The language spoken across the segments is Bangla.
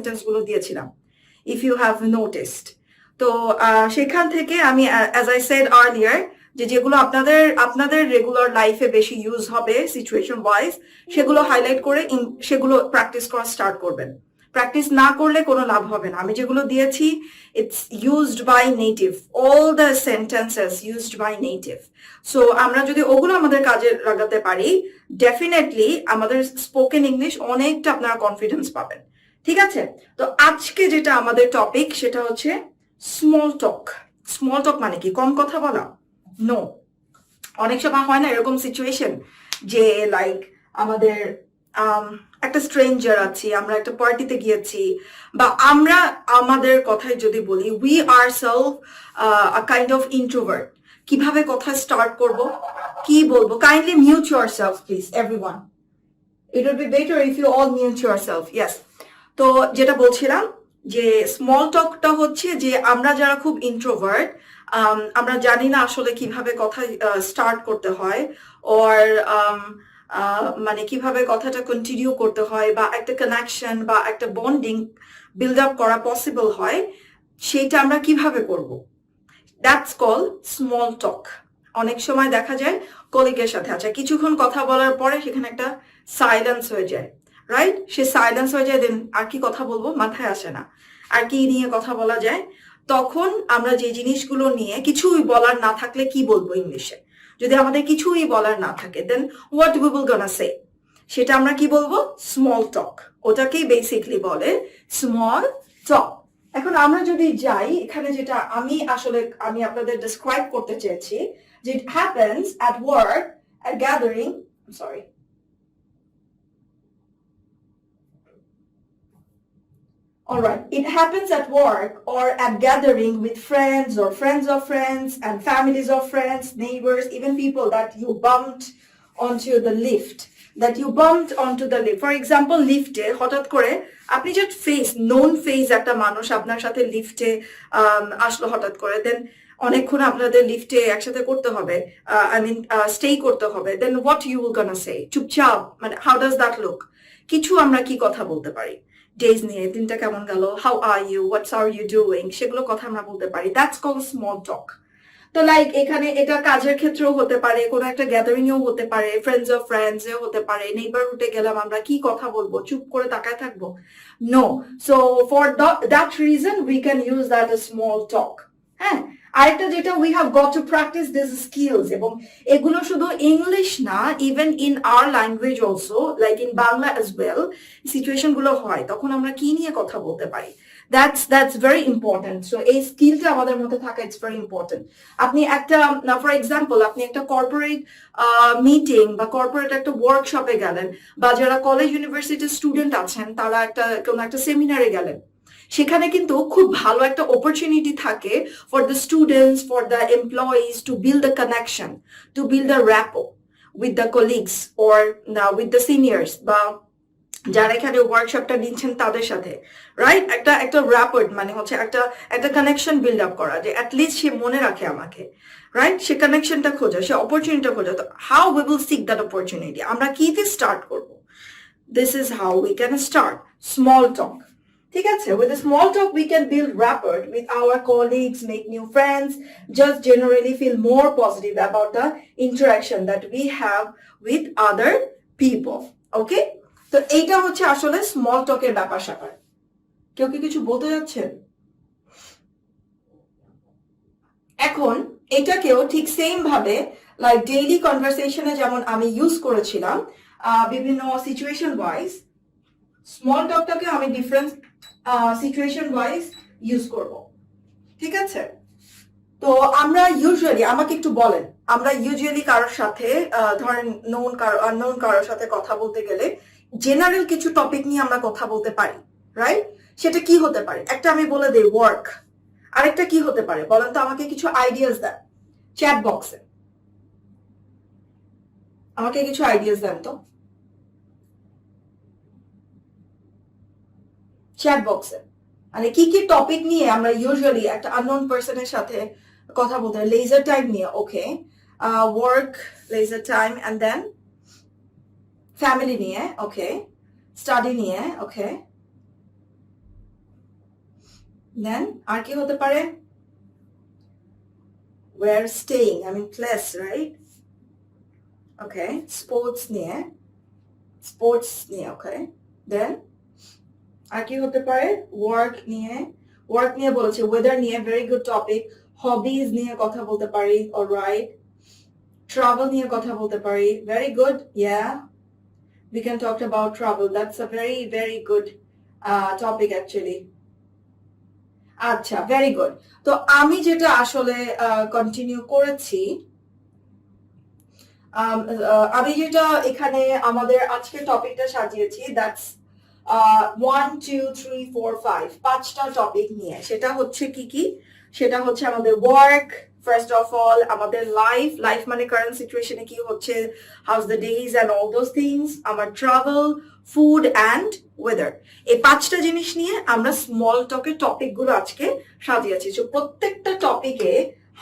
সেন্টেন্সগুলো দিয়েছিলাম, ইফ ইউ হ্যাভ নোটিসড। তো সেখান থেকে আমি অ্যাজ আই সেড আর্লিয়ার যে যেগুলো আপনাদের রেগুলার লাইফে বেশি ইউজ হবে সিচুয়েশন ওয়াইজ, সেগুলো হাইলাইট করে সেগুলো প্র্যাকটিস করা স্টার্ট করবেন। প্র্যাকটিস না করলে কোনো লাভ হবে না। আমি যেগুলো দিয়েছি, it's used by native, all the sentences used by native. So আমরা যদি ওগুলো আমাদের কাজে লাগাতে পারি, ডেফিনেটলি আমাদের স্পোকেন ইংলিশ অনেকটা আপনারা কনফিডেন্স পাবেন। ঠিক আছে? তো আজকে যেটা আমাদের টপিক সেটা হচ্ছে স্মল টক। স্মল টক মানে কি? কম কথা বলা? নো। অনেক সময় হয় না এরকম সিচুয়েশন যে লাইক আমাদের একটা স্ট্রেঞ্জার আছি, আমরা একটা পার্টিতে গিয়েছি, বা আমরা আমাদের কথায় যদি বলি, we are self a kind of introvert. কিভাবে কথা স্টার্ট করব, কি বলবো? Kindly mute yourself please everyone. It would be better if you all mute yourself. Yes. তো যেটা বলছিলাম যে স্মল টকটা হচ্ছে যে আমরা যারা খুব ইন্ট্রোভার্ট, আমরা জানি না আসলে কিভাবে কথা স্টার্ট করতে হয়, অর মানে কিভাবে কথাটা কন্টিনিউ করতে হয়, বা একটা কানেকশন বা একটা বন্ডিং বিল্ড আপ করা পসিবল হয়, সেটা আমরা কিভাবে করব। দ্যাটস কল স্মল টক। অনেক সময় দেখা যায় কলিগের সাথে আছে, কিছুক্ষণ কথা বলার পরে সেখানে একটা সাইলেন্স হয়ে যায়, রাইট? সে সাইলেন্স হয়ে যায়, দেন আর কি কথা বলবো মাথায় আসে না, আর কি নিয়ে কথা বলা যায়। তখন আমরা যে জিনিসগুলো নিয়ে কিছুই বলার না থাকলে কি বলবো ইংলিশে, যদি আমাদের কিছুই বলার না থাকে, দেন হোয়াট উই উইল গোনা সে, সেটা আমরা কি বলবো? স্মল টক। ওটাকেই বেসিকলি বলে স্মল টক। এখন আমরা যদি যাই এখানে, যেটা আমি আপনাদের ডেসক্রাইব করতে চেয়েছি, যে it happens at work, at gathering, sorry, alright, it happens at work or at gathering with friends or friends of friends and families of friends, neighbors, even people that you bumped onto the lift. For example, লিফটে হঠাৎ করে আপনি জাস্ট নোন ফেস একটা মানুষ আপনার সাথে লিফটে আসলো হঠাৎ করে, দেন অনেকক্ষণ আপনাদের লিফটে একসাথে করতে হবে, স্টে করতে হবে, দেন হোয়াট ইউ উইল গোনা সে? চুপচাপ, মানে হাউ ডাজ দ্যাট লুক? কিছু আমরা কি কথা বলতে পারি ডেজ নিয়ে, দিনটা কেমন গেল, how are you, what's are you doing, সেগুলো কথা আমরা বলতে পারি। That's call small talk. তো লাইক এখানে এটা কাজের ক্ষেত্রেও হতে পারে, কোনো একটা গ্যাদারিং এও হতে পারে, ফ্রেন্ডস অফ ফ্রেন্ডস এও হতে পারে, নেইবারহুডে গেলাম, আমরা কি কথা বলবো? চুপ করে তাকায় থাকবো? No. So for that reason we can use that a small talk. হ্যাঁ, আরেকটা যেটা, we have got to practice this skills, এবং এগুলো শুধু ইংলিশ না, even in our language also, like in Bangla as well, situation গুলো হয় তখন আমরা কি নিয়ে কথা বলতে পারি, that's very important. So এই স্কিলটা আমাদের মধ্যে থাকা, ইটস ভেরি ইম্পর্টেন্ট। আপনি একটা, ফর এক্সাম্পল, আপনি একটা কর্পোরেট মিটিং বা কর্পোরেট একটা ওয়ার্কশপে গেলেন, বা যারা কলেজ ইউনিভার্সিটির স্টুডেন্ট আছেন তারা কোনো একটা সেমিনারে গেলেন, সেখানে কিন্তু খুব ভালো একটা অপরচুনিটি থাকে for the students, for the employees to build the connection, to build the rapport with the colleagues or with the seniors, বা যারা এখানে ওয়ার্কশপটা নিচ্ছেন তাদের সাথে, রাইট? একটা র্যাপোর্ট মানে হচ্ছে একটা কানেকশন বিল্ড আপ করা, যে অ্যাটলিস্ট সে মনে রাখে আমাকে, রাইট? সে কানেকশনটা খোঁজা, সে অপরচুনিটিটা খোঁজা। তো how we will seek that opportunity? আমরা কি দিয়ে স্টার্ট করব? This is how we can start small talk. ঠিক আছে? With a small talk we can build rapport with our colleagues, make new friends, just generally feel more positive about the interaction that we have with other people. Okay? তো এইটা হচ্ছে আসলে স্মল টকের ব্যাপার স্যাপার। কেউ কি কিছু বলতে যাচ্ছেন? এখন এটাকেও ঠিক সেম ভাবে লাইক ডেইলি কনভারসেশনে যেমন আমি ইউজ করেছিলাম বিভিন্ন সিচুয়েশন ওয়াইজ, স্মল টকটাকে আমি ডিফারেন্ট সিচুয়েশন ওয়াইজ ইউজ করব। ঠিক আছে? তো আমরা ইউজুয়ালি, আমাকে একটু বলেন, আমরা ইউজুয়ালি কারোর সাথে ধরেন আননোন কারোর সাথে কথা বলতে গেলে জেনারেল কিছু টপিক নিয়ে আমরা কথা বলতে পারি, রাইট? সেটা কি হতে পারে? একটা আমি বলে দেই ওয়ার্ক, আরেকটা কি হতে পারে বলেন তো, আমাকে কিছু আইডিয়াস দেন চ্যাট বক্সে, আমাকে কিছু আইডিয়াস দেন তো চ্যাট বক্সে। মানে কি কি টপিক নিয়ে আমরা ইউজুয়ালি একটা আননোন পার্সনের সাথে কথা বলতে হয়? লেজার টাইম নিয়ে, okay, work, leisure time, and then family নিয়ে, ওকে, স্টাডি নিয়ে, ওকে, দেন আর কি হতে পারে? We're staying, I mean class, right? Okay, sports নিয়ে, okay. Then আর কি হতে পারে? Work নিয়ে বলেছে, weather নিয়ে, very good topic. Hobbies নিয়ে কথা বলতে পারি, alright. Travel নিয়ে কথা বলতে পারি, very good, yeah. We can talk about travel. That's a very, very good topic actually. আচ্ছা, very good. তো আমি যেটা আসলে কন্টিনিউ করেছি, আমি যেটা এখানে আমাদের আজকের টপিকটা সাজিয়েছি, দ্যাটস 1 2 3 4 5 পাঁচটা টপিক নিয়ে। সেটা হচ্ছে কি? সেটা হচ্ছে আমাদের ওয়ার্ক, ফার্স্ট অফ অল আমাদের লাইফ মানে কারেন্ট সিচুয়েশনে কি হচ্ছে, house the days and all those things, আমার ট্রাভেল, ফুড অ্যান্ড ওয়েদার। এই পাঁচটা জিনিস নিয়ে আমরা স্মল টকের টপিকগুলো আজকে সাজিয়েছি। তো প্রত্যেকটা টপিকে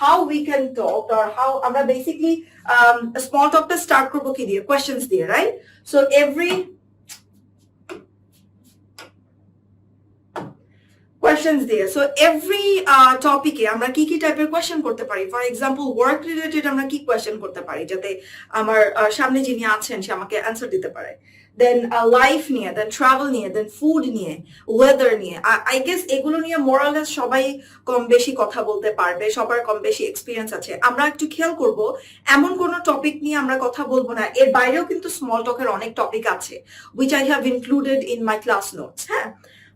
how we can talk or how আমরা basically small talkটা start করবো কি দিয়ে? Questions দিয়ে, right? So questions দিয়ে। So every টপিকে আমরা কি টাইপের কোয়েশ্চেন করতে পারি? ফর এক্সাম্পল ওয়ার্ক রিলেটেড আমরা কি কোয়েশ্চেন করতে পারি যাতে আমার সামনে যিনি আছেন সে আমাকে অ্যান্সার দিতে পারে। দেন লাইফ নিয়ে, দেন ট্রাভেল নিয়ে, দেন ফুড নিয়ে, ওয়েদার নিয়ে। আই গেস এগুলো নিয়ে মোরালেস সবাই কম বেশি কথা বলতে পারবে, সবার কম বেশি এক্সপিরিয়েন্স আছে। আমরা একটু খেয়াল করব এমন কোনো টপিক নিয়ে আমরা কথা বলবো না। এর বাইরেও কিন্তু স্মল টকের অনেক টপিক আছে, which I have included in my class notes, হ্যাঁ।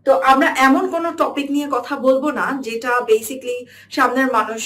তো আমরা এমন কোনো টপিক নিয়ে কথা বলবো না যেটা বেসিক্যালি সামনের মানুষ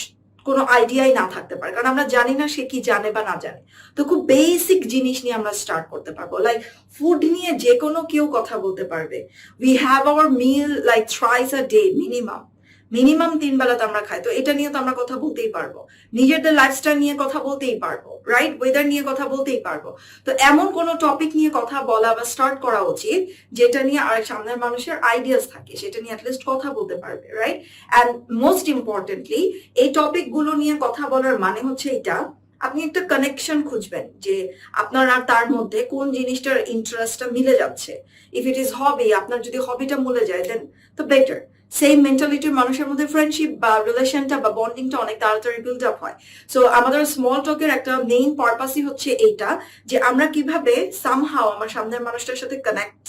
কোনো আইডিয়াই না থাকতে পারে, কারণ আমরা জানি না সে কি জানে বা না জানে। তো খুব বেসিক জিনিস নিয়ে আমরা স্টার্ট করতে পারবো। লাইক ফুড নিয়ে যে কোনো কেউ কথা বলতে পারবে। We have our meal like thrice a day minimum 3 বেলাতে আমরা খাই, তো এটা নিয়ে তো আমরা কথা বলতেই পারবো। নিজেদের লাইফস্টাইল নিয়ে কথা বলতেই পারবো, রাইট? ওয়েদার নিয়ে কথা বলতেই পারবো। তো এমন কোনো টপিক নিয়ে কথা বলা বা স্টার্ট করা উচিত যেটা নিয়ে আর সামনের মানুষের আইডিয়াস থাকে, সেটা নিয়ে অ্যাটলিস্ট কথা বলতে পারবে, রাইট? অ্যান্ড মোস্ট ইম্পর্টেন্টলি এই টপিকগুলো নিয়ে কথা বলার মানে হচ্ছে এটা, আপনি একটা কানেকশন খুঁজবেন যে আপনার আর তার মধ্যে কোন জিনিসটার ইন্টারেস্টটা মিলে যাচ্ছে। ইফ ইট ইজ হবি, আপনার যদি হবিটা মিলে যায় দেন তো বেটার। সেম মেন্টালিটির মানুষের মধ্যে ফ্রেন্ডশিপ বা রিলেশনটা বা বন্ডিংটা অনেক তাড়াতাড়ি বিল্ড আপ হয়। সো আমাদের স্মল টকের একটা মেইন পারপাসই হচ্ছে এইটা, যে আমরা কিভাবে সামহাও আমার সামনের মানুষটার সাথে কানেক্ট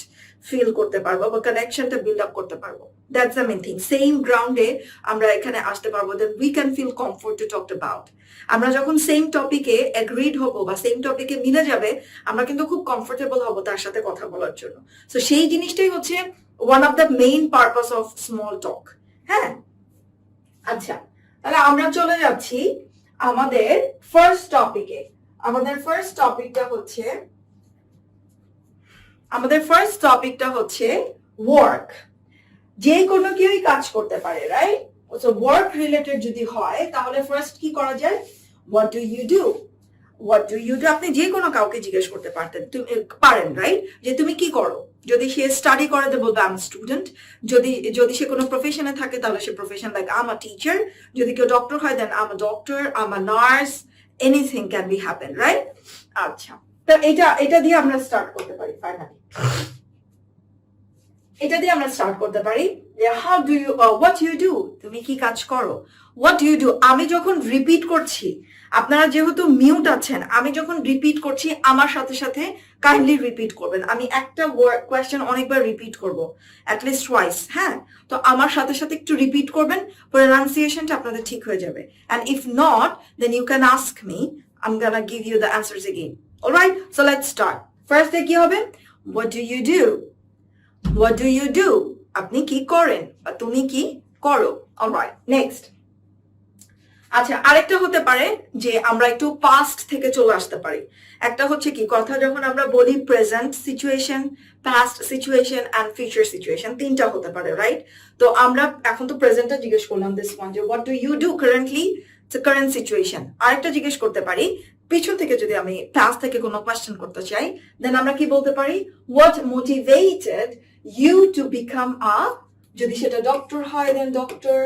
ফিল করতে পারবো বা কানেকশনটা বিল্ড আপ করতে পারবো। That's the main thing. Same গ্রাউন্ডে আমরা এখানে আসতে পারবো, then we can feel comfort to talk about. আমরা যখন সেম টপিকে এগ্রিড হব বা সেম টপিকে মিলে যাবে, আমরা কিন্তু খুব কমফোর্টেবল হব তার সাথে কথা বলার জন্য। সো সেই জিনিসটাই হচ্ছে one of the main purpose of small talk, হ্যাঁ। আচ্ছা, তাহলে আমরা চলে যাচ্ছি আমাদের ফার্স্ট টপিকে। আমাদের ফার্স্ট টপিকটা হচ্ছে ওয়ার্ক। যে কোনো কেউই কাজ করতে পারে, রাইট? সো ওয়ার্ক রিলেটেড যদি হয় তাহলে ফার্স্ট কি করা যায়? What do you do? আপনি যে কোনো কাউকে জিজ্ঞেস করতে পারেন, রাইট? যে তুমি কি করো। যদি সে স্টাডি করে তো বলবে আই এম স্টুডেন্ট। যদি সে কোনো প্রফেশনে থাকে তাহলে সে profession like I am a teacher. যদি কেউ ডক্টর হয় then I am a doctor, I am a nurse, anything can be happen, right? আচ্ছা, তো এটা দিয়ে আমরা স্টার্ট করতে পারি। ফাইনালি এটা দিয়ে আমরা স্টার্ট করতে পারি যে how do you, what you do, তুমি কি কাজ করো। হোয়াট ইউ ডু, আমি যখন রিপিট করছি, আপনারা যেহেতু মিউট আছেন, আমি যখন রিপিট করছি আমার সাথে সাথে কাইন্ডলি রিপিট করবেন। আমি একটা কোয়েশ্চেন অনেকবার রিপিট করব, অ্যাটলিস্ট টুয়াইস, হ্যাঁ? তো আমার সাথে সাথে একটু রিপিট করবেন, প্রনাউন্সিয়েশনটা আপনাদের ঠিক হয়ে যাবে। And if not then you can ask me, I am gonna give you the answers again. Alright, so let's start. ফার্স্টে কি হবে? What do you do? What do you do? আপনি কি করেন বা তুমি কি করো। Alright, next. আচ্ছা, আরেকটা হতে পারে যে আমরা একটু পাস্ট থেকে চলে আসতে পারি। একটা হচ্ছে কি, কথা যখন আমরা বলি present situation, past situation and future situation, তিনটা হতে পারে, রাইট? তো আমরা এখন তো প্রেজেন্টটা জিজ্ঞেস করলাম, দিস ওয়ান, যে what do you do currently, it's a current situation. আরেকটা জিজ্ঞেস করতে পারি পিছন থেকে, যদি আমি পাস্ট থেকে কোনো কোয়েশ্চেন করতে চাই দেন আমরা কি বলতে পারি? What motivated you to become a, যদি সেটা ডক্টর হয় দেন ডক্টর,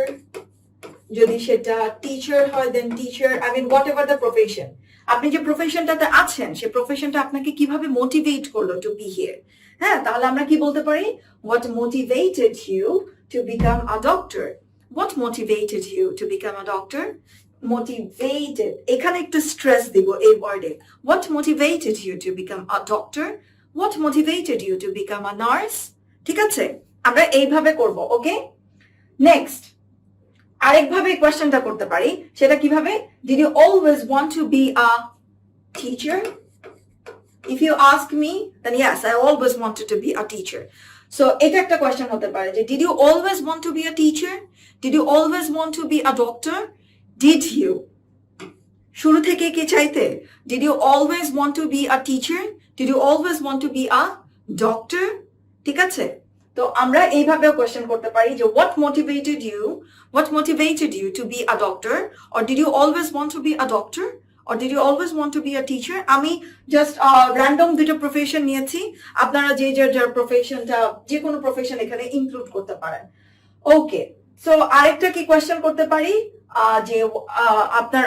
যদি সেটা টিচার হয় then teacher, I mean whatever the profession. আপনি যে প্রফেশনটাতে আছেন সেই প্রফেশনটা আপনাকে কিভাবে মোটিভেট করলো টু বি হিয়ার, হ্যাঁ? তাহলে আমরা কি বলতে পারি? What motivated you to become a doctor. What motivated you to become a doctor? Motivated. এখানে একটু stress দিব এই word-এ. What motivated you to become a doctor? What motivated you to become a nurse? ঠিক আছে? আমরা এইভাবে করব, okay? Next. আরেকভাবে এই কোয়েশ্চেনটা করতে পারি, সেটা কিভাবে? Did you always want to be a teacher? If you ask me, then yes, I always wanted to be a teacher. So এটা একটা কোয়েশ্চেন হতে পারে যে did you always want to be a teacher? Did you always want to be a doctor? Did you? শুরু থেকে কি চাইতে? Did you always want to be a teacher? Did you always want to be a doctor? ঠিক আছে? তো আমরা এইভাবেও কোয়েশ্চেন করতে পারি যে what motivated you to be a doctor? Or did you always want to be a doctor? Or did you always want to be a teacher? আমি জাস্ট র্যান্ডম দুটো প্রফেশন নিয়েছি, আপনারা যে যার প্রফেশনটা, যে কোনো প্রফেশন এখানে ইনক্লুড করতে পারেন। ওকে, সো আরেকটা কি কোয়েশ্চেন করতে পারি যে আপনার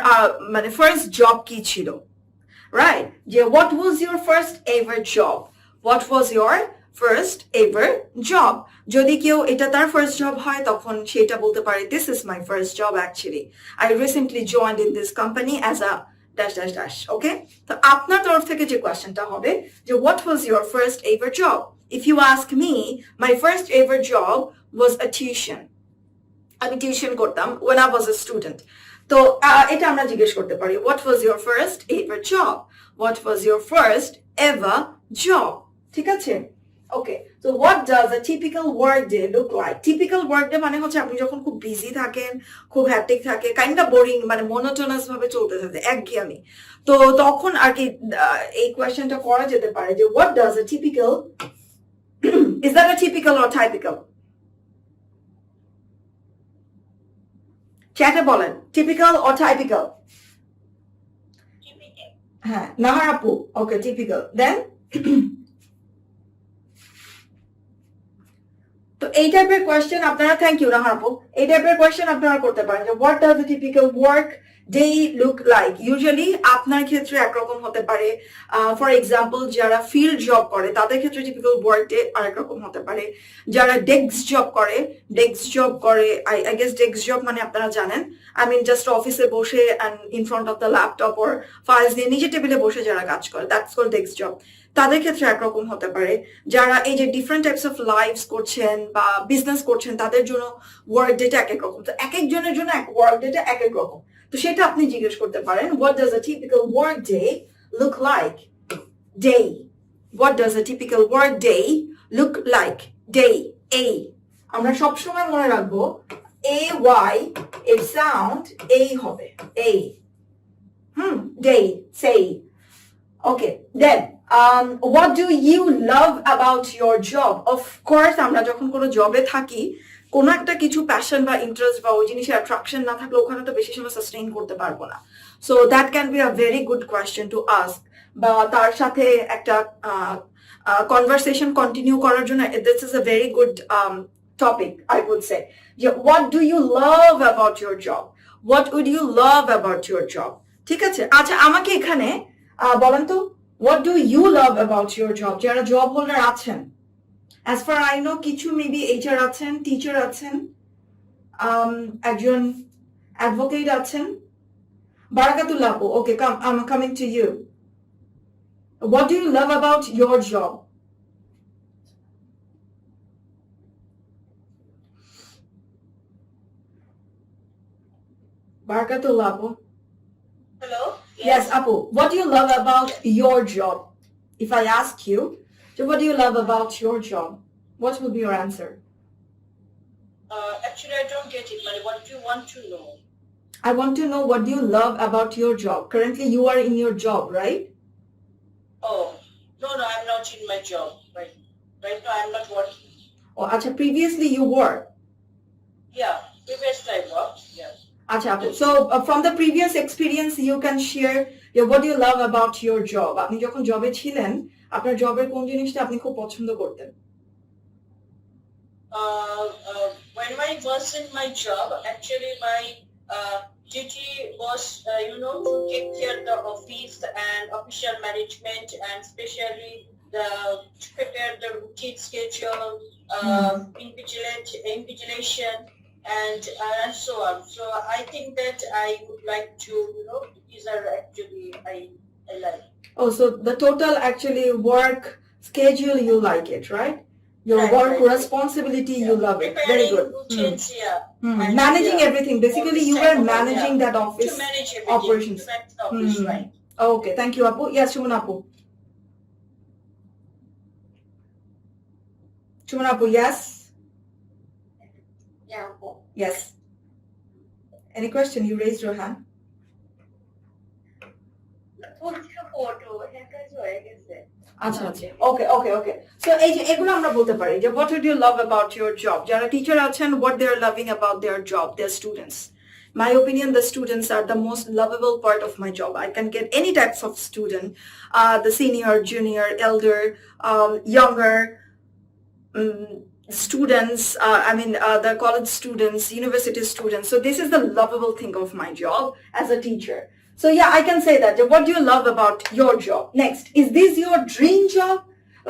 মানে ফার্স্ট জব কি ছিল, রাইট? যে what was your first ever job? What was your first ever job? যদি কেউ এটা তার ফার্স্ট জব হয় তখন সেটা বলতে পারে this is my first job actually. I recently joined in this company as a dash. Okay? তো আপনার তরফ থেকে যে কোয়েশ্চেনটা হবে যে what was your first ever job? If you ask me, my first ever job was a tuition. আমি টিউশন করতাম when I was a student. তো এটা আমরা জিজ্ঞেস করতে পারি what was your first ever job? What was your first ever job? ঠিক আছে? ওকে, so what does a typical work day look like? Typical work day মানে হচ্ছে আপনি যখন খুব বিজি থাকেন, খুব হ্যাপটিক থাকে, কাইন্ড অফ বোরিং, মানে মনোটোনাস ভাবে চলতে থাকে, একঘেয়েমি, তো তখন আর কি এই কোয়েশ্চেনটা করা যেতে পারে যে what does a typical is that a typical or typical? চ্যাটে বলেন typical or typical? হ্যাঁ, নাহার আপু, ওকে, typical. Then তো এই টাইপের কোয়েশ্চেন আপনারা, থ্যাংক ইউ নাহার আপু, এই টাইপের কোয়েশ্চেন আপনারা করতে পারেন যে what does the typical work day look like. Usually আপনার ক্ষেত্রে একরকম হতে পারে, ফর এক্সাম্পল যারা ফিল্ড জব করে তাদের ক্ষেত্রে টিপিক্যাল ওয়ার্ক ডে আরেক রকম হতে পারে। যারা ডেস্ক জব করে আই গেস ডেস্ক জব মানে আপনারা জানেন, আই মিন জাস্ট অফিসে বসে and in front of the laptop or files দিয়ে নিজের টেবিলে বসে যারা কাজ করে, দ্যাটস কল্ড ডেস্ক জব। তাদের ক্ষেত্রে একরকম হতে পারে। যারা এই যে ডিফারেন্ট টাইপস অফ লাইফস করছেন বা বিজনেস করছেন তাদের জন্য ওয়ার্ক ডেটা এক এক রকম। তো এক একজনের জন্য ওয়ার্ক ডেটা এক এক রকম। তো সেটা আপনি জিজ্ঞেস করতে পারেন what does a typical work day look like? Day, what does a typical work day look like? Day, এ আমরা সবসময় মনে রাখবো এ ওয়াই এর সাউন্ড এই হবে, এ, ডে, সেই। ওকে, দেন what do you love about your job? Of course, আমরা যখন কোনো জবে থাকি, কোনো একটা কিছু প্যাশন বা ইন্টারেস্ট বা ওই জিনিসের অ্যাট্রাকশন না থাকলে ওখানে তো বেশি সময় সাস্টেইন করতে পারবো না। So that can be a very good question to ask, বা তার সাথে একটা কনভারসেশন কন্টিনিউ করার জন্য this is a very good topic I would say. যে what do you love about your job? What would you love about your job? ঠিক আছে, আচ্ছা আমাকে এখানে বলেন তো what do you love about your job? যারা জব হোল্ডার আছেন, as far I know কিছু মেবি এইচআর আছেন, টিচার আছেন, একজন অ্যাডভোকেট আছেন। বারাকাতুল্লাহ আপু, ওকে, I'm coming to you. What do you love about your job? Barakatullah appu. Hello? Yes, Apu. What do you love about your job? If I ask you, so what do you love about your job? What will be your answer? Actually, I don't get it, Mali. What do you want to know? I want to know what do you love about your job. Currently, you are in your job, right? Oh, no, I'm not in my job. Right now, I'm not working. Oh, acha, previously you were. Yeah, previously I worked, yeah. Acha, Apu. So, from the previous experience, you can share what do you love about your job. আপনি যখন জবে ছিলেন, আপনার জবের কোন জিনিসটা আপনি খুব পছন্দ করতেন? When I was in my job, actually my duty was, to take care of the office and official management, and especially to prepare the routine schedule, invigilation, and so on. So I think that I would like to, these are actually I like. Oh, so the total actually work schedule, you like it, right? Your work responsibility, you love it. Very good. Routines, and Managing everything. Basically, you were managing that office to manage everything, operations. to manage the office, right? Okay, thank you, Apu. Yes, Shuman Apu. Shuman Apu, yes? Yeah. Yes. Any question? You raised your hand. আচ্ছা আচ্ছা ওকে ওকে ওকে সো এই যে এগুলো আমরা বলতে পারি যে what would you love about your job যারা টিচার আছেন what they are loving about their job their students my opinion the students are the most lovable part of my job I can get any types of student the senior junior elder younger students the college students university students so this is the lovable thing of my job as a teacher. So yeah, I can say that. What do you love about your job? Next, is this your dream job?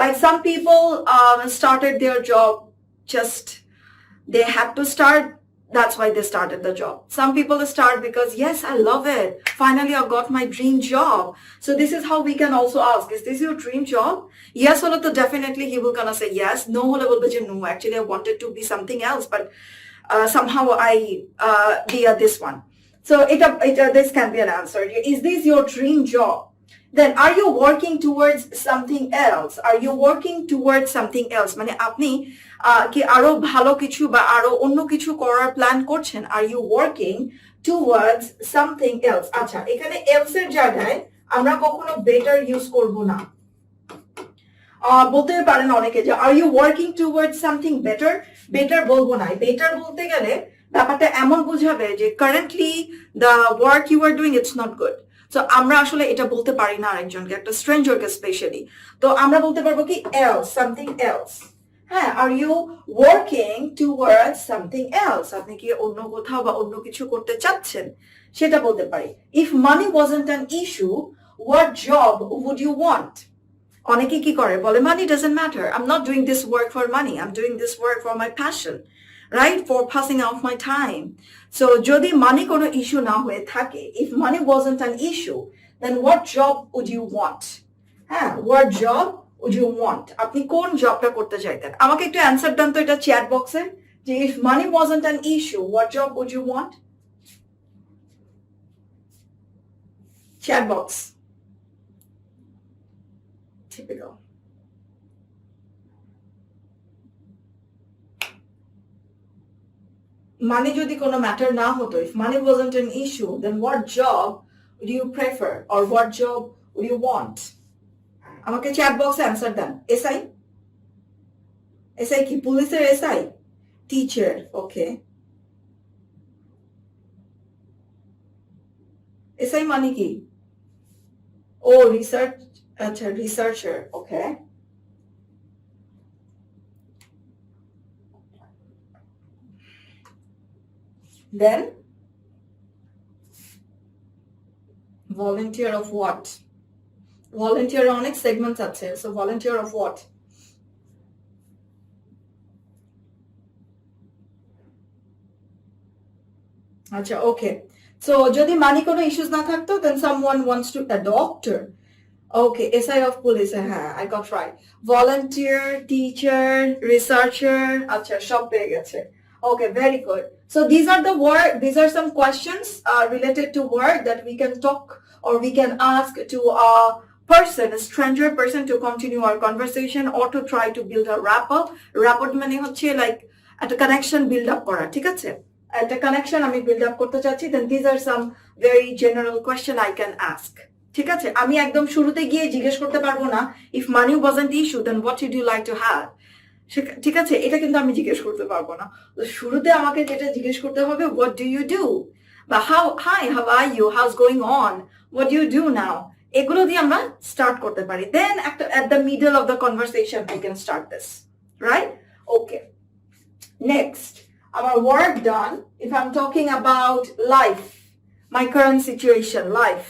Like some people started their job just, they had to start, that's why they started the job. Some people start because, yes, I love it. Finally, I got my dream job. So this is how we can also ask, is this your dream job? Yes, definitely he will gonna say yes. No, no, actually I wanted to be something else, but somehow I be this one. So this can be an answer. Is this your dream job? Then are you working towards something else? Are you working towards something else? মানে আপনি কি আরো ভালো কিছু বা আরো অন্য কিছু করার প্ল্যান করছেন? Are you working towards something else? আচ্ছা এখানে else এর জায়গায় আমরা কখনো better ইউজ করব না। বলতে পারেন অনেকে যে are you working towards something better? better বলবো না। better বলতে গেলে ব্যাপারটা এমন বুঝাবে যে currently the work you are doing it's not good so আমরা আসলে এটা বলতে পারি না আরেকজনকে একটা স্ট্রেঞ্জারকে স্পেশালি তো আমরা বলতে পারবো কি এলস সামথিং এলস হ্যাঁ are you working towards something else আপনি কি অন্য কোথাও বা অন্য কিছু করতে চাচ্ছেন সেটা বলতে পারি if money wasn't an issue what job would you want অনেকে কি করে বলে money doesn't matter I am not doing this work for money I am doing this work for my passion right for passing out my time so jodi money kono issue na hoye thake if money wasn't an issue then what job would you want what job would you want apni kon job ta korte chaiten amake ekটু answer dan to eta chat box e je if money wasn't an issue what job would you want chat box typical money যদি কোনো ম্যাটার না হতো if money wasn't an issue then what job would you prefer or what job would you want আমাকে চ্যাট বক্সে অ্যানসার দেন এসআই এসআই কি পুলিশের এসআই টিচার ওকে এসআই মানে কি ও রিসার্চ আচ্ছা researcher okay Then, volunteer of what? Volunteer অনেক segments আছে, so volunteer of what? আচ্ছা, okay. So, যদি money কোনো issues না থাকতো, then someone wants to, a doctor. Okay, SI of police, I got right. Volunteer, teacher, researcher, আচ্ছা, সব পেয়ে গেছে. Okay, very good. So these are some questions related to work that we can talk or we can ask to a person, a stranger person to continue our conversation or to try to build a rapport. Rapport মানে হচ্ছে like একটা connection build up করা, ঠিক আছে? একটা connection আমি build up করতে চাচ্ছি, then these are some very general question I can ask. ঠিক আছে? আমি একদম শুরুতে গিয়ে জিজ্ঞেস করতে পারবো না, if money wasn't the issue, then what would you like to have? ঠিক আছে এটা কিন্তু আমি জিজ্ঞেস করতে পারবো না শুরুতে আমাকে যেটা জিজ্ঞেস করতে হবে what do you do বা how are you how's going on what do you do now এগুলো দিয়ে আমরা স্টার্ট করতে পারি then at the middle of the conversation we can start this right okay next our work done if I'm talking about life my current situation life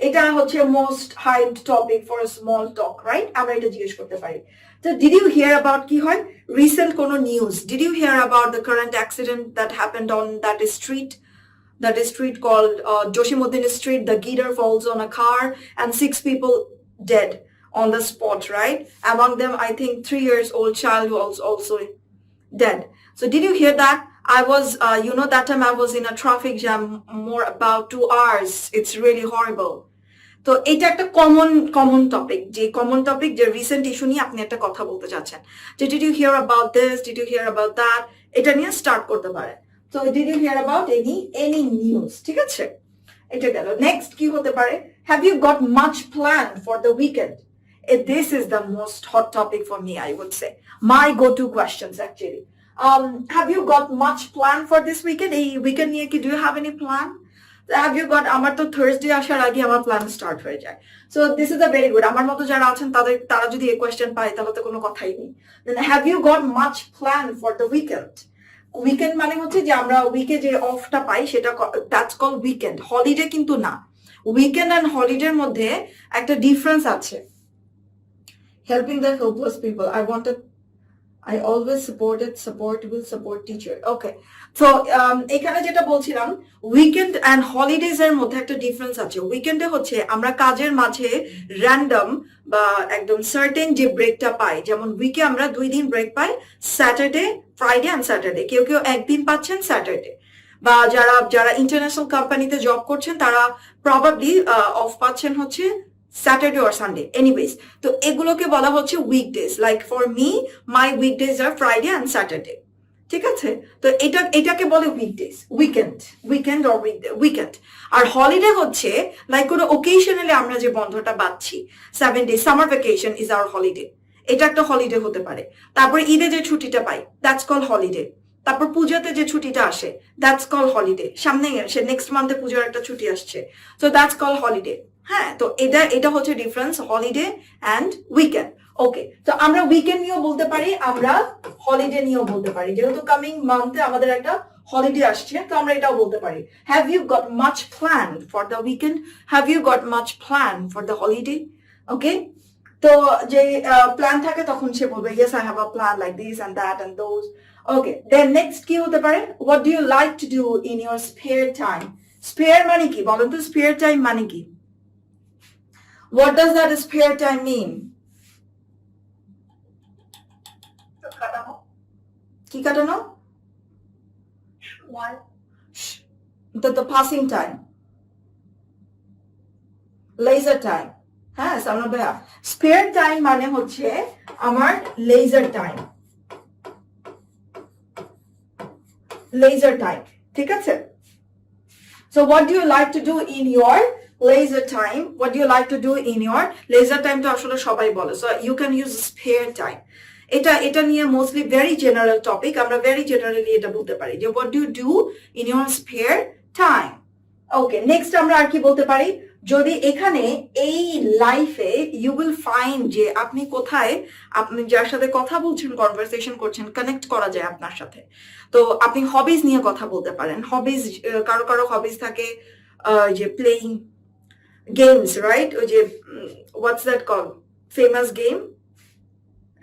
এটা হচ্ছে most hyped topic for a small talk, right? আমরা এটা জিজ্ঞেস করতে পারি। তো ডিড ইউ হিয়ার অ্যাবাউট কি হয় রিসেন্ট কোনো news? Did you hear about the current accident that happened on that street? That is street called Joshimuddin Street. The guitar falls on a car and 6 people dead on the spot, right? Among them, I think 3 years old child was also dead. So did you hear that? I was, that time I was in a traffic jam more about 2 hours. It's really horrible. তো এটা একটা কমন টপিক, যে কমন টপিক যে রিসেন্ট ইস্যু নিয়ে আপনি একটা কথা বলতে চাচ্ছেন, যে did you hear about this, did you hear about that, এটা নিয়ে স্টার্ট করতে পারেন। So did you hear about any news? ঠিক আছে, এটা গেল। নেক্সট কি হতে পারে, have you got much plan for the weekend? This is the most hot topic for me, I would say. My go-to questions actually. Have you got much plan for this weekend? এই weekend নিয়ে কি do you have any plan? Have you got, আমার তো থার্সডে আসার আগে আমার প্ল্যান স্টার্ট হয়ে যায়। So this is a very good. আমার মতো যারা আছেন তারা যদি এই কোয়েশ্চেন পায় তাহলে তো কোনো কথাই নেই। Then have you got much plan for the weekend? Weekend মানে হচ্ছে যে আমরা উইকে যে অফটা পাই সেটা, দ্যাটস কল উইকেন্ড। হলিডে কিন্তু না। উইকেন্ড অ্যান্ড হলিডের মধ্যে একটা ডিফারেন্স আছে। Helping the helpless people, I always will support teacher. Okay. So এখানে যেটা বলছিলাম, উইকেন্ড অ্যান্ড হলিডেজ এর মধ্যে একটা ডিফারেন্স আছে। উইকেন্ডে হচ্ছে আমরা কাজের মাঝে র্যান্ডম বা একদম সার্টেন যে ব্রেকটা পাই, যেমন উইকে আমরা 2 দিন ব্রেক পাই, স্যাটারডে, ফ্রাইডে অ্যান্ড স্যাটারডে। কেউ একদিন পাচ্ছেন স্যাটারডে, বা যারা ইন্টারন্যাশনাল কোম্পানিতে জব করছেন তারা প্রবাবলি অফ পাচ্ছেন হচ্ছে Saturday or Sunday. Anyways, তো এগুলোকে বলা হচ্ছে weekdays. Like for me, my weekdays are Friday and Saturday. ঠিক আছে, তো এটাকে বলে weekdays, weekend or weekend. আর হলিডে হচ্ছে লাইক কোনো occasionally আমরা যে বন্ধটা পাচ্ছি, 7 days summer vacation is our holiday. এটা একটা হলিডে হতে পারে। তারপর ঈদে যে ছুটিটা পাই, that's called holiday. তারপর পূজাতে যে ছুটিটা আসে, that's called holiday. সামনেই আসে, নেক্সট মান্থে পূজার একটা ছুটি আসছে, so that's called holiday. হ্যাঁ, তো এটা হচ্ছে ডিফারেন্স, হলিডে অ্যান্ড উইকেন্ড। ওকে, তো আমরা উইকেন্ড নিয়েও বলতে পারি, আমরা হলিডে নিয়েও বলতে পারি। যেহেতু কামিং মান্থে আমাদের একটা হলিডে আসছে, তো আমরা এটাও বলতে পারি, have you got much plan for the weekend, have you got much plan for the holiday. Okay, তো যে প্ল্যান থাকে তখন সে বলবে yes I have a plan like this and that and those. Okay, then next কি হতে পারে, what do you like to do in your spare time? Spare মানে কি বলেন তো? স্পেয়ার টাইম মানে কি? What does that spare time mean? কি কাটানো? The passing time. Leisure time. হ্যাঁ, সামনে ভাইয়া, spare time মানে হচ্ছে আমার leisure time. Leisure time. ঠিক আছে? So what do you like to do in your leisure time? What do you like to do in your leisure time? তো আসলে সবাই বলে, so you can use spare time. এটা নিয়ে মোস্টলি ভেরি জেনারেল টপিক, আমরা ভেরি জেনারেলি এটা বলতে পারি যে what do you do in your spare time? Okay, next আমরা আর কি বলতে পারি, যদি এখানে এই লাইফে ইউ উইল ফাইন্ড যে আপনি কোথায়, আপনি যার সাথে কথা বলছেন, কনভারসেশন করছেন, কানেক্ট করা যায় আপনার সাথে। তো আপনি হবিজ নিয়ে কথা বলতে পারেন। হবিজ, কারো হবিজ থাকে যে প্লেইং গেমস, রাইট? ওই যে হোয়াটস দ্যাট কল,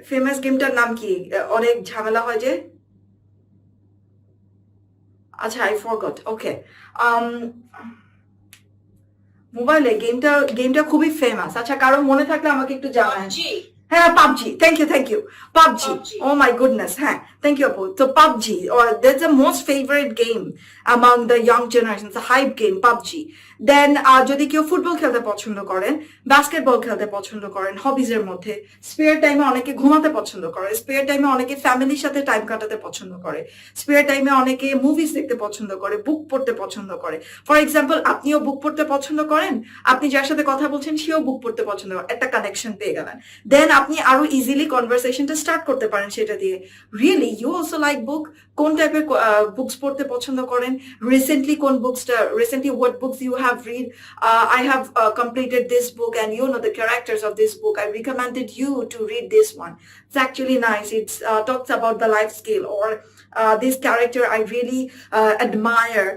ফেমাস গেমটার নাম কি? অনেক ঝামেলা হয় যে, আচ্ছা আই ফরগট। ওকে, মোবাইলে গেমটা খুবই ফেমাস। আচ্ছা, কারো মনে থাকলে আমাকে একটু জানান। হ্যাঁ, PUBG. Thank you PUBG. Oh my goodness, হ্যাঁ, থ্যাংক ইউ আপু। তো PUBG, that's the most favourite game among the young generation, the hype game PUBG. দেন যদি কেউ ফুটবল খেলতে পছন্দ করেন, বাস্কেটবল খেলতে পছন্দ করেন, হবিজের মধ্যে স্পেয়ার টাইমে অনেকে ঘুমাতে পছন্দ করে, স্পেয়ার টাইমে অনেকে ফ্যামিলির সাথে টাইম কাটাতে পছন্দ করে, স্পেয়ার টাইমে অনেকে মুভিজ দেখতে পছন্দ করে, বুক পড়তে পছন্দ করে। ফর এক্সাম্পল, আপনিও বুক পড়তে পছন্দ করেন, আপনি যার সাথে কথা বলছেন সেও বুক পড়তে পছন্দ করে, একটা কানেকশন পেয়ে গেলেন। দেন আপনি আরো ইজিলি কনভারসেশনটা স্টার্ট করতে পারেন সেটা দিয়ে। রিয়েলি ইউ অলসো লাইক বুক? কোন টাইপের বুকস পড়তে পছন্দ করেন? Recently what books you have read? I have completed this book and you know the characters of this book. I recommended you to read this one. It's actually nice. It's talks about the life skill, or this character I really admire.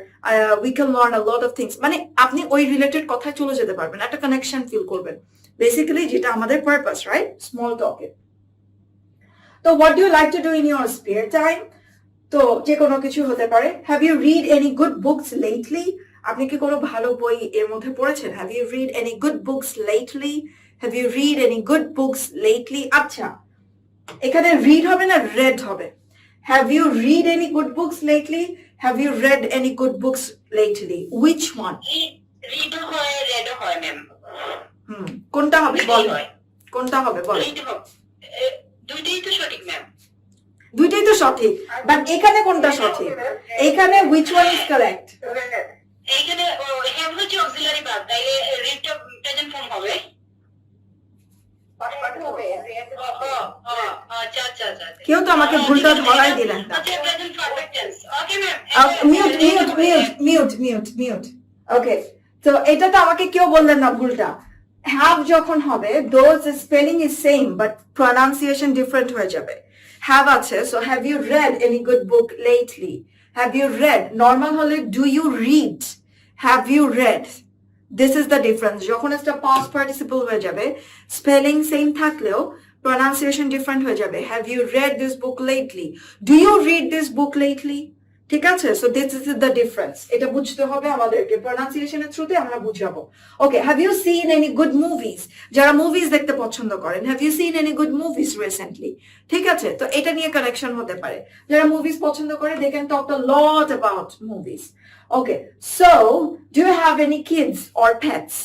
We can learn a lot of things. মানে আপনি ওই রিলেটেড কথায় চলে যেতে পারবেন, একটা কানেকশন ফিল করবেন, বেসিক্যালি যেটা আমাদের পারপাস, রাইট? স্মল টকে। তো what do you like to do in your spare time? তো যে কোনো কিছু হতে পারে। Have you read any good books lately? আপনি কি কোনো ভালো বই এর মধ্যে পড়েছেন? Have you read any good books lately? Have you read any good books lately? আচ্ছা, এখানে read হবে না read হবে। Have you read any good books lately? Have you read any good books lately? Which one? read হয় read হয় ম্যাম। কোনটা হবে বলেন? কোনটা হবে বলেন? দুইটাই তো সঠিক ম্যাম। দুইটাই তো সঠিক, বাট এখানে কোনটা সঠিক? এখানে which one is correct? এইখানে have হচ্ছে অক্সিলারি ভার্ব, তাইলে read টা প্রেজেন্ট ফর্ম হবে। কেউ তো আমাকে ভুলটা ধরাই দিলেন না। মিউট। ওকে, তো এটা তো আমাকে কেউ বললেন না ভুলটা। হ্যাভ যখন হবে, those spelling is same but pronunciation different হয়ে যাবে। হ্যাভ আছে, so have you read any good book lately? Have you read normal হলে do you read, have you read, this is the difference. যখন একটা পাস্ট পার্টিসিপল হয়ে যাবে, স্পেলিং সেম থাকলেও প্রনাউন্সিয়েশন ডিফারেন্ট হয়ে যাবে। Have you read this book lately, do you read this book lately? ঠিক আছে, so this is the difference. এটা বুঝতে হবে আমাদেরকে, প্রনাউন্সিয়েশনের থ্রুতে আমরা বুঝাবো। Okay, have you seen any good movies? যারা মুভিজ দেখতে পছন্দ করেন, have you seen any good movies recently? ঠিক আছে, তো এটা নিয়ে কানেকশন হতে পারে। যারা মুভিজ পছন্দ করে, they can talk a lot about movies. Okay, so do you have any kids or pets?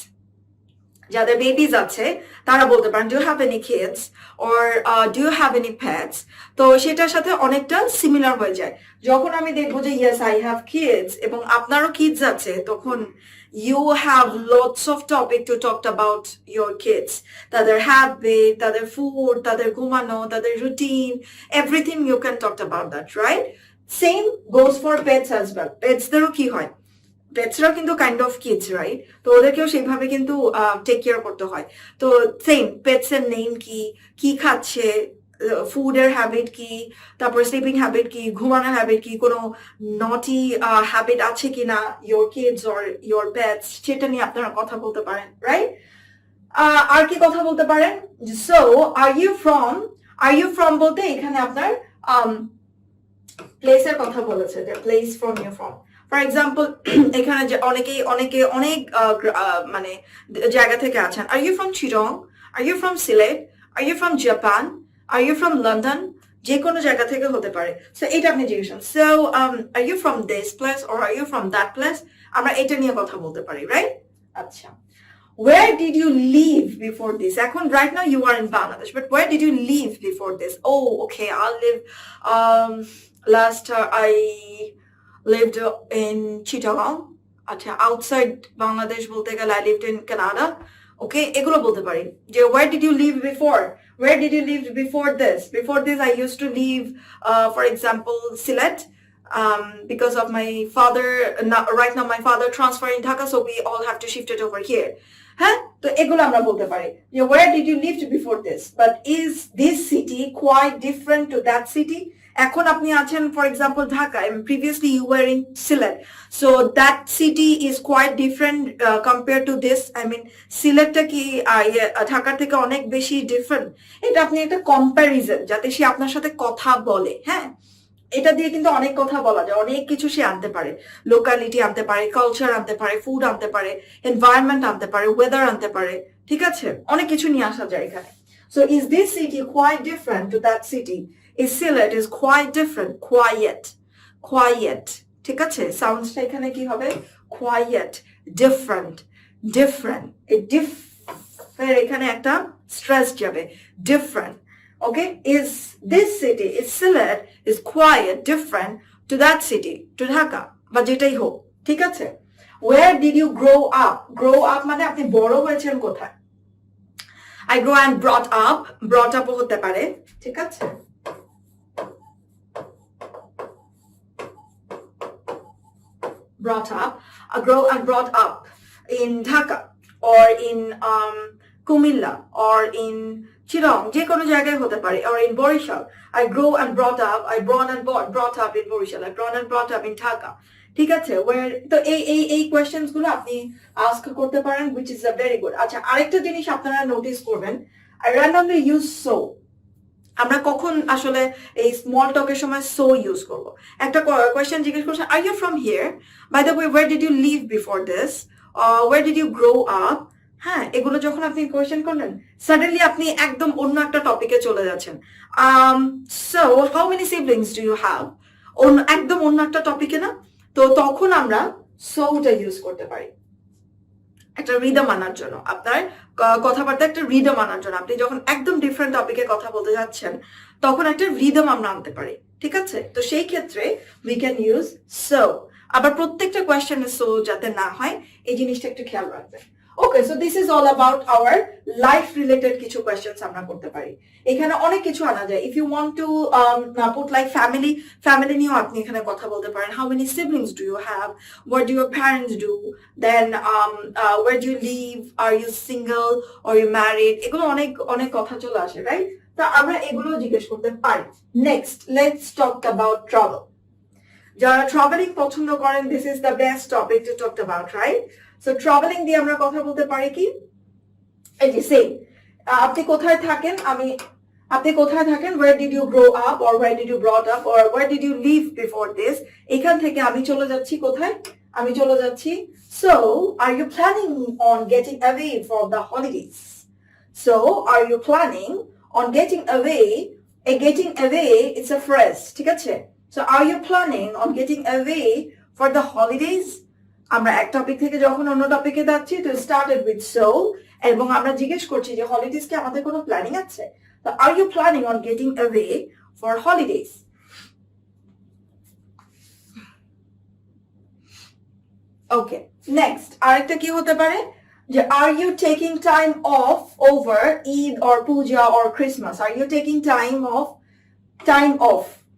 যাদের বেবিজ আছে তারা বলতে পারেন do you have any kids or do you have any pets. তো সেটার সাথে অনেকটা সিমিলার হয়ে যায়। যখন আমি দেখবো যে ইয়েস আই হ্যাভ কিডস এবং আপনারও কিডস আছে, তখন you have lots of topic to talk about your kids, তাদের habit, তাদের food, তাদের ঘুমানো, তাদের routine, everything you can talk about that, right? Same goes for pets as well. Pets দেরও কি হয়, পেটসরাও কিন্তু কাইন্ড অফ কিডস, রাইট? তো ওদেরকেও সেইভাবে কিন্তু টেক কেয়ার করতে হয়। তো সেম, পেটস এর নেম কি, কি খাচ্ছে, ফুডের হ্যাবিট কি, তারপর স্লিপিং হ্যাবিট কি, ঘুমানোর হ্যাবিট কি, কোনো নটি হ্যাবিট আছে কিনা your kids or your pets, সেটা নিয়ে আপনারা কথা বলতে পারেন, রাইট? আর কি কথা বলতে পারেন? সো আর ইউ ফ্রম বলতে এখানে আপনার প্লেসের কথা বলেছে, place from you from. For example, এখানে যে অনেক মানে জায়গা থেকে আছেন। আর you from Chittagong? Are you from Sylhet? Are you from Japan? Are you from London? যে কোনো জায়গা থেকে হতে পারে। সো এটা আপনি জিজ্ঞেস করেন, so are you from this place or are you from that place? আমরা এটা নিয়ে কথা বলতে পারি, রাইট? আচ্ছা, where did you live before this? এখন right now you are in Bangladesh, but where did you live before this? Oh, okay, I live last I lived in Chittagong. আচ্ছা, outside Bangladesh বলতে গেলে I lived in Canada. Okay, এগুলো বলতে পারি। যে where did you live before? Where did you live before this? Before this I used to live, for example, Sylhet, because of my father. Right now my father transferred in Dhaka, so we all have to shift it over here. হ্যাঁ, তো এগুলো আমরা বলতে পারি যে where did you live before this? But is this city quite different to that city? এখন আপনি আছেন for example Dhaka, and previously you were in Sylhet, so that city is quite different compared to this. I mean, সিলেটটা কি ঢাকার থেকে অনেক বেশি ডিফারেন্ট? এটা আপনি একটা কম্প্যারিজন, যাতে সে আপনার সাথে কথা বলে। হ্যাঁ, এটা দিয়ে কিন্তু অনেক কথা বলা যায়, অনেক কিছু সে আনতে পারে, লোকালিটি আনতে পারে, কালচার আনতে পারে, ফুড আনতে পারে, এনভায়রনমেন্ট আনতে পারে, ওয়েদার আনতে পারে, ঠিক আছে? অনেক কিছু নিয়ে আসা যায় এখানে। So is this city quite different to that city? Is Sylhet is quite different? Quite, ঠিক আছে? সাউন্ডসটা এখানে কি হবে? কোয়াইট, ডিফারেন্ট, এই এখানে একটা স্ট্রেস যাবে, different. Okay, is this city, is Sylhet, is quite different to that city, to Dhaka, বা যেটাই হোক, ঠিক আছে? Where did you grow up? Grow up মানে আপনি বড় হয়েছেন কোথায়? I grow and brought up হতে পারে, ঠিক আছে? Brought up, I grow and brought up in Dhaka or in Kumilla or in Chittagong, যে কোনো জায়গায় হতে পারে, or in Borishal. I grow and brought up, I born and brought up in Borishal, I born and brought up in Dhaka. ঠিক আছে, where তো এই কোয়েশ্চেন্স গুলো আপনি আস্ক করতে পারেন, which is a very good. আচ্ছা, আরেকটা জিনিস আপনারা নোটিস করবেন, I randomly use so. আমরা কখন আসলে এই স্মল টকের সময় সো ইউজ করব? একটা কোয়েশ্চেন জিজ্ঞেস করছে, are you from here, by the way where did you live before this, where did you grow up? হ্যাঁ, এগুলো যখন আপনি কোয়েশ্চেন করলেন, সাডেনলি আপনি একদম অন্য একটা টপিকে চলে যাচ্ছেন। So how many siblings do you have, একদম অন্য একটা টপিকে না? তো তখন আমরা সোটা ইউজ করতে পারি একটা রিদম আনার জন্য, আপনার কথাবার্তা একটা রিদম আনার জন্য। আপনি যখন একদম ডিফারেন্ট টপিকে কথা বলতে যাচ্ছেন, তখন একটা রিদম আমরা আনতে পারি। ঠিক আছে, তো সেই ক্ষেত্রে উই ক্যান ইউজ সো। আবার প্রত্যেকটা কোয়েশ্চেনে সো যাতে না হয়, এই জিনিসটা একটু খেয়াল রাখবেন। Okay, so this is all about our life related কিছু কোয়েশ্চেন্স আমরা করতে পারি। এখানে অনেক কিছু আনা যায়। If you want to put like family নিয়েও আপনি এখানে কথা বলতে পারেন। How many siblings do you have, what do your parents do, then where do you live, are you single or you married, এগুলো অনেক অনেক কথা চলে আসে, রাইট? তো আমরা এগুলো জিজ্ঞেস করতে পারি। Next, let's talk about travel. যারা ট্রাভেলিং পছন্দ করেন, this is the best topic two talk about, right? So travelling দিয়ে আমরা কথা বলতে পারি কি, এই যে সেম, আপনি কোথায় থাকেন, where did you grow up or where did you brought up or where did you live before this, এখান থেকে আমি চলে যাচ্ছি কোথায়, আমি চলে যাচ্ছি so are you planning on getting away for the holidays, so are you planning on getting away, it's a phrase, ঠিক আছে? so are you planning on getting away for the holidays, আমরা এক টপিক থেকে যখন অন্য টপিকে যাচ্ছি তো স্টার্টেড উইথ সো, এবং আমরা জিজ্ঞেস করছি যে হলিডেজ কি আমাদের কোনো প্ল্যানিং আছে? তো are you planning on getting away for holidays? Okay, next আরেকটা কি হতে পারে, যে are you taking time off over Eid or Puja or Christmas, are you taking time off,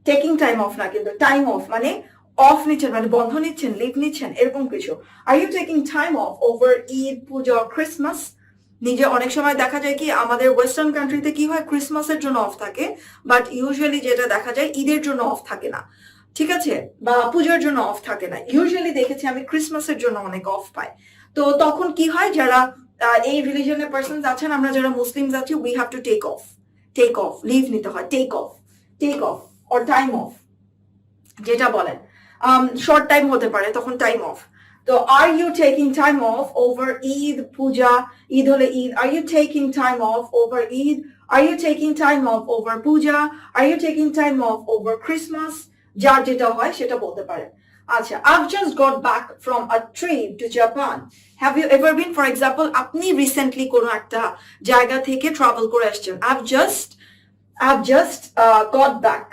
taking time off না, কিন্তু টাইম অফ মানে অফ নিচ্ছেন, মানে বন্ধ নিচ্ছেন, লিভ নিচ্ছেন, এরকম কিছু। Are you taking time off over Eid, Puja, Christmas? নিজে অনেক সময় দেখা যায় কি আমাদের ওয়েস্টার্ন কান্ট্রিতে কি হয়, ক্রিসমাসের জন্য অফ থাকে, বাট ইউজুয়ালি যেটা দেখা যায় ঈদের জন্য অফ থাকে না, ঠিক আছে, বা পূজার জন্য অফ থাকে না। ইউজুয়ালি দেখেছি আমি ক্রিসমাসের জন্য অনেক অফ পাই। তো তখন কি হয়, যারা এই রিলিজনের পার্সন আছেন, আমরা যারা মুসলিমস আছি, we have to take off, leave নিতে হয়, take off or time off, যেটা বলেন। শর্ট টাইম হতে পারে, তখন টাইম অফ। তো are you taking time off over Eid, Puja, Eid হলে Eid, are you taking time off over Eid, are you taking time off over Puja, are you taking time off over Christmas, যার যেটা হয় সেটা বলতে পারেন। আচ্ছা, I've just got back from a trip to Japan. Have you ever been, for example, আপনি রিসেন্টলি কোনো একটা জায়গা থেকে ট্রাভেল করে আসছেন, I've just got back.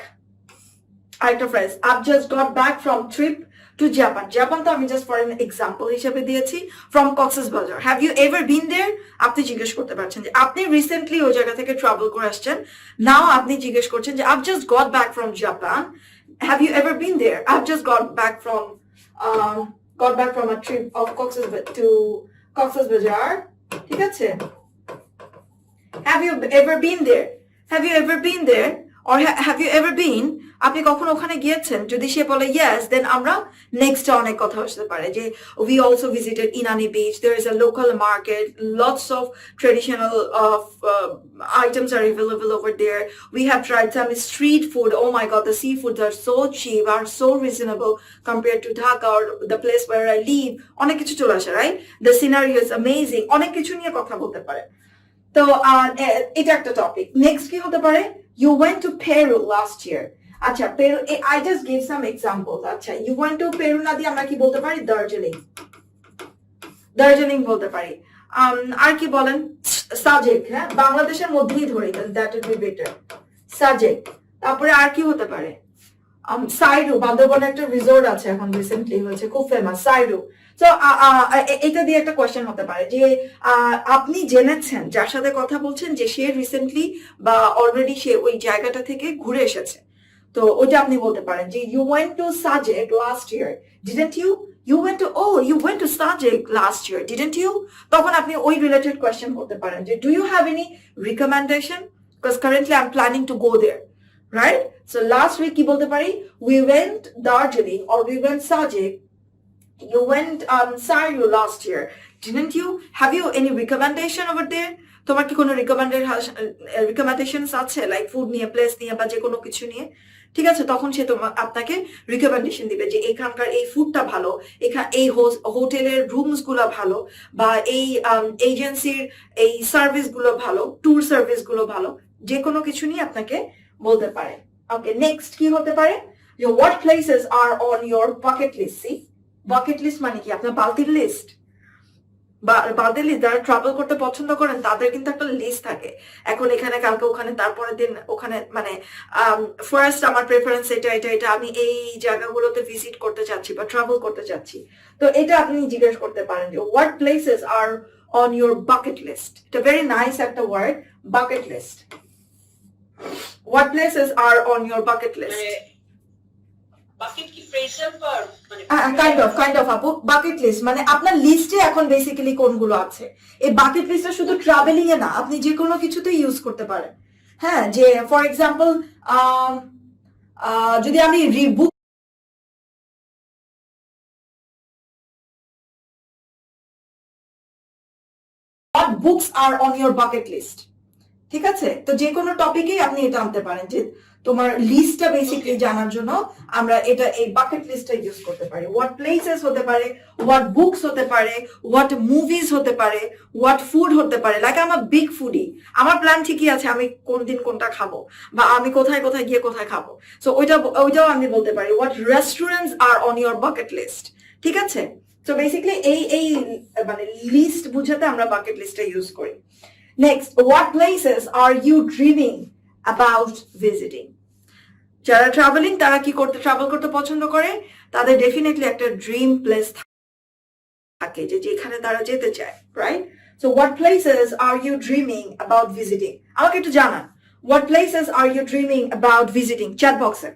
আরেকটা phrase, I've just got back from trip to Japan. Japan তো আমি জাস্ট ফর এন এক্সাম্পল হিসেবে দিয়েছি, from Cox's Bazar. Have you ever been দেয়ার? আপনি জিজ্ঞেস করতে পারছেন যে আপনি রিসেন্টলি ওই জায়গা থেকে ট্রাভেল করে আসছেন, নাও আপনি জিজ্ঞেস করছেন যে I've just got back from Japan. Have you ever been there? I've just got back from a trip of Cox's Bazar, ঠিক আছে? Have you ever been there? Or have you ever been? আপনি কখন ওখানে গিয়েছেন? যদি সে বলে yes, then আমরা নেক্সট অনেক কথা আসতে পারে যে we also visited Inani Beach. There is a local market. Lots of traditional items are available over there. We have tried some street food. Oh my God, the seafoods are so cheap, are so reasonable compared to Dhaka or the place where I live. অনেক কিছু চলে আসে, right? The scenario is amazing. অনেক কিছু নিয়ে কথা বলতে পারে। তো এটা একটা টপিক। নেক্সট কি হতে পারে? You went to Peru last year. আচ্ছা, Peru, I just gave some examples. আচ্ছা, you went to Peru না দিয়ে আমরা কি বলতে পারি? দার্জিলিং বলতে পারি। আর কি বলেন? সাজেক, হ্যাঁ, বাংলাদেশের মধ্যেই ধরে দেন, that would be better. Sajek. তারপরে আর কি হতে পারে? সাইরু, বান্দরবনে একটা রিসোর্ট আছে এখন রিসেন্টলি হয়েছে, খুব ফেমাস, সাইরু। তো এটা দিয়ে একটা কোয়েশ্চেন হতে পারে যে আপনি জেনেছেন, যার সাথে কথা বলছেন, যে সে রিসেন্টলি বা অলরেডি সে ওই জায়গাটা থেকে ঘুরে এসেছে, তো ওইটা আপনি বলতে পারেন যে you went to Sajek last year, didn't you? you went to Sajik last year, didn't you? তখন আপনি ওই related question করতে পারেন যে, do you have any recommendation? Because currently I'm planning to go there, right? So last week কি বলতে পারি? We went Darjeeling or we went Sajik. You went Saru last year, didn't you? Have you any recommendation over there? তোমার কি কোনো recommendations আছে, like food নিয়ে, place নিয়ে বা যে কোনো কিছু নিয়ে? ঠিক আছে, তখন সে আপনাকে রিকমেন্ডেশন দিবে যে এখানকার এই ফুডটা ভালো, এই হোটেলের রুমস গুলো ভালো, বা এই এজেন্সির এই সার্ভিস গুলো ভালো, ট্যুর সার্ভিস গুলো ভালো, যে কোনো কিছু নিয়ে আপনাকে বলতে পারে। ওকে, নেক্সট কি হতে পারে? What places are on your bucket list? See, bucket list মানে কি? আপনার বালতির লিস্ট। বালতির লিস্ট, যারা ট্রাভেল করতে পছন্দ করেন তাদের কিন্তু একটা লিস্ট থাকে, এখন এখানে, কালকে ওখানে, তারপরের দিন ওখানে, মানে ফার্স্ট আমার প্রেফারেন্স এটা আমি এই জায়গাগুলোতে ভিজিট করতে চাচ্ছি বা ট্রাভেল করতে চাচ্ছি। তো এটা আপনি জিজ্ঞেস করতে পারেন যে what places are on your bucket list. এটা ভেরি নাইস একটা word, bucket list. What places are on your bucket list? Bucket কি ফ্রেজার ভার্ব? মানে কাইন্ড অফ আপু, বাকেট লিস্ট মানে আপনার লিস্টে এখন বেসিক্যালি কোনগুলো আছে। এই বাকেট লিস্টটা শুধু ট্রাভেলিং এ না, আপনি যে কোনো কিছুতে ইউজ করতে পারেন। হ্যাঁ, যে ফর এক্সাম্পল যদি আমি Reebok, what books are on your bucket list? ঠিক আছে, তো যে কোনো টপিকেই আপনি এটা আনতে পারেন যে তোমার লিস্টটা বেসিক্যালি জানার জন্য আমরা এটা এই বাকেট লিস্টটা ইউজ করতে পারি। হোয়াট প্লেসেস হতে পারে, হোয়াট বুকস হতে পারে, হোয়াট মুভিজ হতে পারে, হোয়াট ফুড হতে পারে। Like I am a big foodie, আমার প্ল্যান ঠিকই আছে আমি কোন দিন কোনটা খাবো বা আমি কোথায় কোথায় গিয়ে কোথায় খাবো, সো ওইটাও আমি বলতে পারি। What restaurants are on your bucket list? ঠিক আছে, সো বেসিক্যালি এই মানে লিস্ট বুঝাতে আমরা বাকেট লিস্টটা ইউজ করি। Next, what places are you dreaming about visiting? যারা ট্রাভেলিং, তারা কি করতে, ট্রাভেল করতে পছন্দ করে, তাদের ডেফিনেটলি একটা ড্রিম প্লেস থাকে যে যেখানে তারা যেতে চায়, right? So what places are you dreaming about visiting? আমাকে একটু জানান, what places are you dreaming about visiting? Chat বক্সে।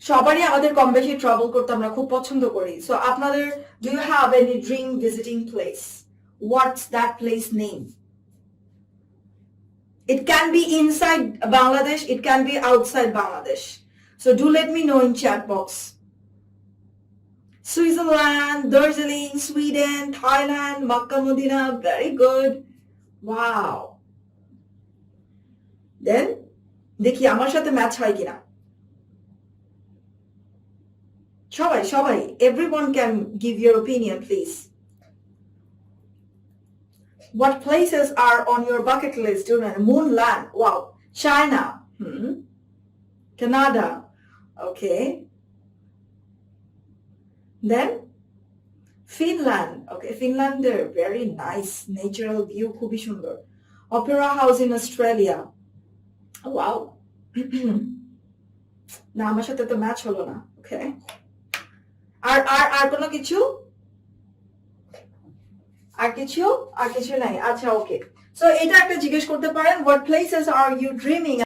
সবারই আমাদের কম বেশি ট্রাভেল করতে আমরা খুব পছন্দ করি। সো আপনাদের, do you have any dream visiting place? What's that place name? It can be inside Bangladesh, it can be outside Bangladesh. So do let me know in chat box. Switzerland, Darjeeling, Sweden, Thailand, Makkah, Medina, very good. Wow. Then, দেখি আমার সাথে ম্যাচ হয় কিনা। সবাই, everyone can give your opinion, please. What places are on your bucket list? Moonland, wow. China, Canada, okay. Then Finland, okay. Finland, they're very nice, natural view, খুবই সুন্দর. Opera House in Australia, wow. না, আমার সাথে তো ম্যাচ হলো না, okay. আর কোনো কিছু? আর কিছু নাই, আচ্ছা, ওকে। সো এটা একটা জিজ্ঞেস করতে পারেন, what places are you dreaming